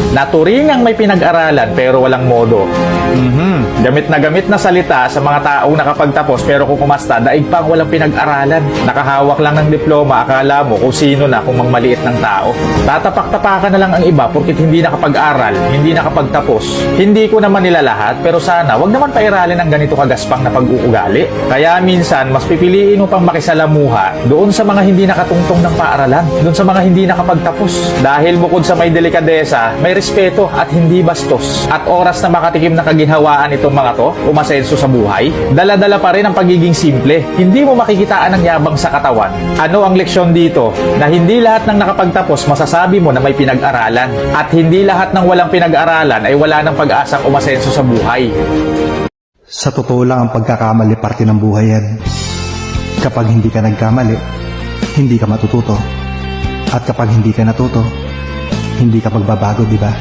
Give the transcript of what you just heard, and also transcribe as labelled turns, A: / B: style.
A: Naturingang may pinag-aralan pero walang modo. Gamit na salita sa mga taong nakapagtapos pero kung kumasta, daig pang walang pinag-aralan. Nakahawak lang ng diploma, akala mo kung sino na kung mangmaliit ng tao. Tatapak-tapakan na lang ang iba porkit hindi nakapag-aral, hindi nakapagtapos. Hindi ko naman nila lahat pero sana wag naman pairalin ang ganito kagaspang na pag-uugali. Kaya minsan mas pipiliin mo pang makisalamuha doon sa mga hindi nakatungtong ng paaralan, doon sa mga hindi nakapagtapos. Dahil bukod sa may delikadesa, may respeto at hindi bastos. At oras na makatikim na kaginhawaan itong mga to, umasenso sa buhay, dala-dala pa rin ang pagiging simple. Hindi mo makikitaan ng yabang sa katawan. Ano ang leksyon dito? Na hindi lahat ng nakapagtapos masasabi mo na may pinag-aralan. At hindi lahat ng walang pinag-aralan ay wala ng pag-asang umasenso sa buhay.
B: Sa totoo lang ang pagkakamali parte ng buhay yan. Kapag hindi ka nagkamali, hindi ka matututo. At kapag hindi ka natuto, hindi ka magbabago, di ba?